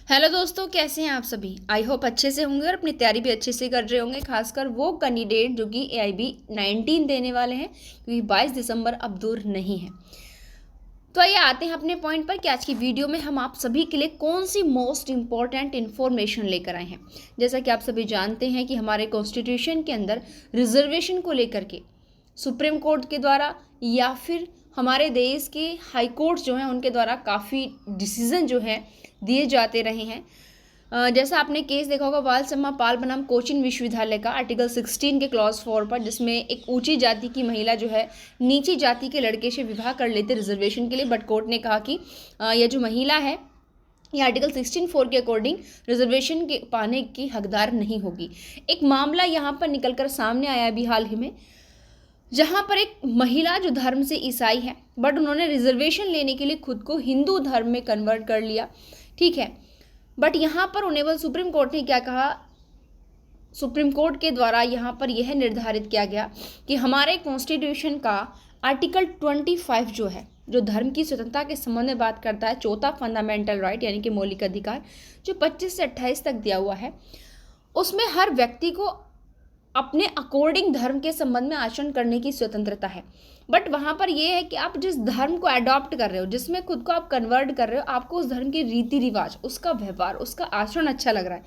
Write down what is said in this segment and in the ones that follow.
Hello दोस्तों, कैसे हैं आप सभी। आई होप अच्छे से होंगे और अपनी तैयारी भी अच्छे से कर रहे होंगे। खासकर वो कैंडिडेट जो कि AIB 19 देने वाले हैं, क्योंकि 22 दिसंबर अब दूर नहीं है। तो आइए आते हैं अपने पॉइंट पर कि आज की वीडियो में हम आप सभी के लिए कौन सी मोस्ट इंपॉर्टेंट इन्फॉर्मेशन लेकर आए हैं। जैसा कि आप सभी जानते हैं कि हमारे कॉन्स्टिट्यूशन के अंदर रिजर्वेशन को लेकर के सुप्रीम कोर्ट के द्वारा या फिर हमारे देश के हाई कोर्ट जो हैं उनके द्वारा काफ़ी डिसीजन जो है दिए जाते रहे हैं। जैसा आपने केस देखा होगा वालसम्मा पाल बनाम कोचिन विश्वविद्यालय का आर्टिकल 16 के क्लॉज 4 पर, जिसमें एक ऊंची जाति की महिला जो है नीची जाति के लड़के से विवाह कर लेते रिजर्वेशन के लिए, बट कोर्ट ने कहा कि यह जो महिला है ये आर्टिकल 16(4) के अकॉर्डिंग रिजर्वेशन के पाने की हकदार नहीं होगी। एक मामला यहाँ पर निकलकर सामने आया अभी हाल ही में, जहाँ पर एक महिला जो धर्म से ईसाई है बट उन्होंने रिजर्वेशन लेने के लिए खुद को हिंदू धर्म में कन्वर्ट कर लिया। ठीक है, बट यहाँ पर ऑनरेबल सुप्रीम कोर्ट ने क्या कहा। सुप्रीम कोर्ट के द्वारा यहाँ पर यह निर्धारित किया गया कि हमारे कॉन्स्टिट्यूशन का आर्टिकल 25 जो है, जो धर्म की स्वतंत्रता के संबंध में बात करता है, चौथा फंडामेंटल राइट यानी कि मौलिक अधिकार, जो 25 से 28 तक दिया हुआ है, उसमें हर व्यक्ति को अपने अकॉर्डिंग धर्म के संबंध में आचरण करने की स्वतंत्रता है। बट वहाँ पर यह है कि आप जिस धर्म को अडॉप्ट कर रहे हो, जिसमें खुद को आप कन्वर्ट कर रहे हो, आपको उस धर्म के रीति रिवाज, उसका व्यवहार, उसका आचरण अच्छा लग रहा है।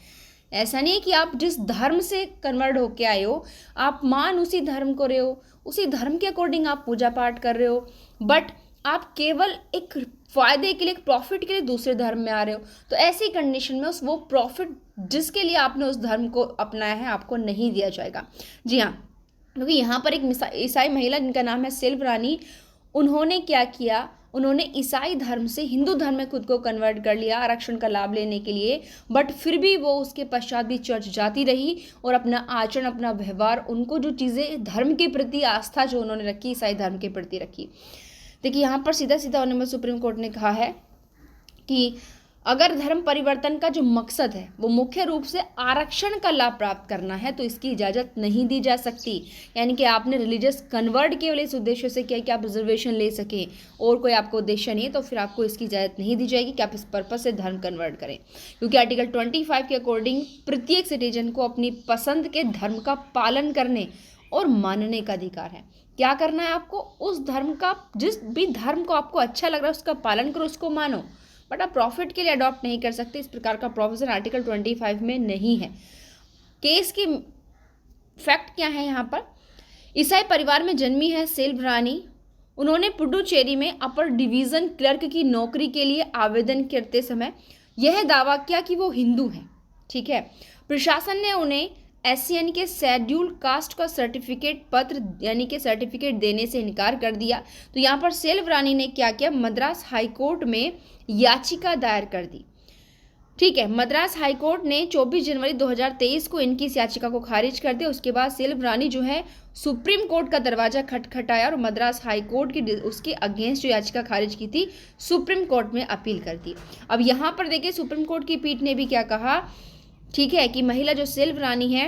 ऐसा नहीं है कि आप जिस धर्म से कन्वर्ट होके आए हो आप मान उसी धर्म को रहे हो, उसी धर्म के अकॉर्डिंग आप पूजा पाठ कर रहे हो, बट आप केवल एक फायदे के लिए, एक प्रॉफिट के लिए दूसरे धर्म में आ रहे हो। तो ऐसी कंडीशन में उस वो प्रॉफिट जिसके लिए आपने उस धर्म को अपनाया है आपको नहीं दिया जाएगा। जी हाँ, क्योंकि यहाँ पर एक ईसाई महिला जिनका नाम है सेल्वरानी, उन्होंने क्या किया, उन्होंने ईसाई धर्म से हिंदू धर्म में खुद को कन्वर्ट कर लिया आरक्षण का लाभ लेने के लिए, बट फिर भी वो उसके पश्चात भी चर्च जाती रही और अपना आचरण, अपना व्यवहार, उनको जो चीज़ें धर्म के प्रति आस्था जो उन्होंने रखी, ईसाई धर्म के प्रति रखी। देखिए यहाँ पर सीधा सीधा ऑनरेबल सुप्रीम कोर्ट ने कहा है कि अगर धर्म परिवर्तन का जो मकसद है वो मुख्य रूप से आरक्षण का लाभ प्राप्त करना है तो इसकी इजाज़त नहीं दी जा सकती। यानी कि आपने रिलीजियस कन्वर्ट केवल इस उद्देश्य से किया कि आप रिजर्वेशन ले सकें और कोई आपको उद्देश्य नहीं है, तो फिर आपको इसकी इजाज़त नहीं दी जाएगी कि आप इस पर्पज से धर्म कन्वर्ट करें। क्योंकि आर्टिकल 25 के अकॉर्डिंग प्रत्येक सिटीजन को अपनी पसंद के धर्म का पालन करने और मानने का अधिकार है। क्या करना है आपको, उस धर्म का, जिस भी धर्म को आपको अच्छा लग रहा है उसका पालन करो, उसको मानो, बट आप प्रॉफिट के लिए अडॉप्ट नहीं कर सकते। इस प्रकार का प्रोविजन आर्टिकल 25 में नहीं है। केस की फैक्ट क्या है यहाँ पर, ईसाई परिवार में जन्मी है सेल्वरानी। उन्होंने पुडुचेरी में अपर डिवीज़न क्लर्क की नौकरी के लिए आवेदन करते समय यह दावा किया कि वो हिंदू हैं। ठीक है, प्रशासन ने उन्हें SC के शेड्यूल कास्ट का सर्टिफिकेट पत्र यानी कि सर्टिफिकेट देने से इनकार कर दिया। तो यहाँ पर सेल्वरानी ने क्या किया, मद्रास हाई कोर्ट में याचिका दायर कर दी। ठीक है, मद्रास हाई कोर्ट ने 24 जनवरी 2023 को इनकी इस याचिका को खारिज कर दिया। उसके बाद सेल्वरानी जो है सुप्रीम कोर्ट का दरवाजा खटखटाया और मद्रास हाई कोर्ट की उसके अगेंस्ट जो याचिका खारिज की थी सुप्रीम कोर्ट में अपील कर दी। अब यहाँ पर देखिए सुप्रीम कोर्ट की पीठ ने भी क्या कहा, ठीक है, कि महिला जो सेल्वरानी है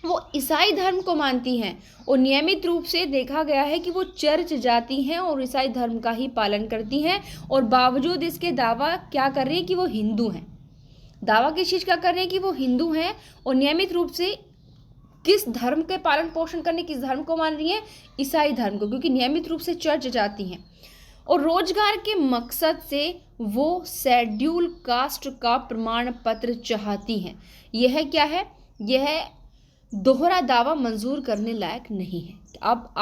वो ईसाई धर्म को मानती हैं और नियमित रूप से देखा गया है कि वो चर्च जाती हैं और ईसाई धर्म का ही पालन करती हैं, और बावजूद इसके दावा क्या कर रही हैं कि वो हिंदू हैं। दावा किस चीज़ का कर रहे हैं कि वो हिंदू हैं और नियमित रूप से किस धर्म के पालन पोषण करने, किस धर्म को मान रही हैं, ईसाई धर्म को, क्योंकि नियमित रूप से चर्च जाती हैं। और रोजगार के मकसद से वो शेड्यूल कास्ट का प्रमाण पत्र चाहती हैं। यह क्या है, यह दोहरा दावा मंजूर करने लायक नहीं है। अब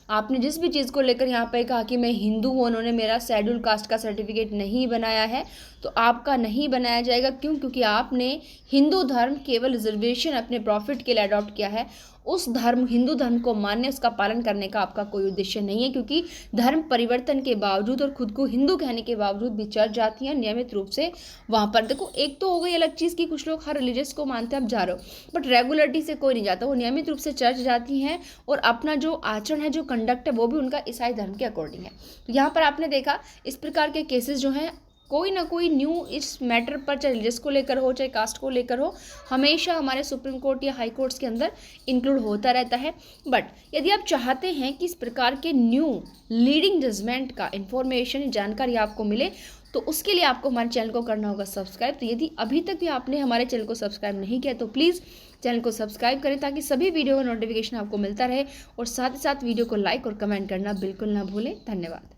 आपने जिस भी चीज़ को लेकर यहाँ पे कहा कि मैं हिंदू हूँ, उन्होंने मेरा शेड्यूल कास्ट का सर्टिफिकेट नहीं बनाया है, तो आपका नहीं बनाया जाएगा। क्यों? क्योंकि आपने हिंदू धर्म केवल रिजर्वेशन अपने प्रॉफिट के लिए अडॉप्ट किया है। उस धर्म, हिंदू धर्म को मानने, उसका पालन करने का आपका कोई उद्देश्य नहीं है, क्योंकि धर्म परिवर्तन के बावजूद और खुद को हिंदू कहने के बावजूद भी चर्च जाती हैं नियमित रूप से वहाँ पर। देखो, एक तो हो गई अलग चीज़ की कुछ लोग हर रिलीजियस को मानते हैं, आप जा रहे हो, बट रेगुलरिटी से कोई नहीं जाता। वो नियमित रूप से चर्च जाती हैं और अपना जो आचरण है, जो कंडक्ट है, वो भी उनका ईसाई धर्म के अकॉर्डिंग है। तो यहाँ पर आपने देखा इस प्रकार के केसेस जो हैं, कोई ना कोई न्यू इस मैटर पर, चाहे रिलीजियस को लेकर हो चाहे कास्ट को लेकर हो, हमेशा हमारे सुप्रीम कोर्ट या हाई कोर्ट्स के अंदर इंक्लूड होता रहता है। बट यदि आप चाहते हैं कि इस प्रकार के न्यू लीडिंग जजमेंट का इंफॉर्मेशन, जानकारी आपको मिले, तो उसके लिए आपको हमारे चैनल को करना होगा सब्सक्राइब। तो यदि अभी तक भी आपने हमारे चैनल को सब्सक्राइब नहीं किया तो प्लीज़ चैनल को सब्सक्राइब करें, ताकि सभी वीडियो का नोटिफिकेशन आपको मिलता रहे, और साथ ही साथ वीडियो को लाइक और कमेंट करना बिल्कुल ना भूलें। धन्यवाद।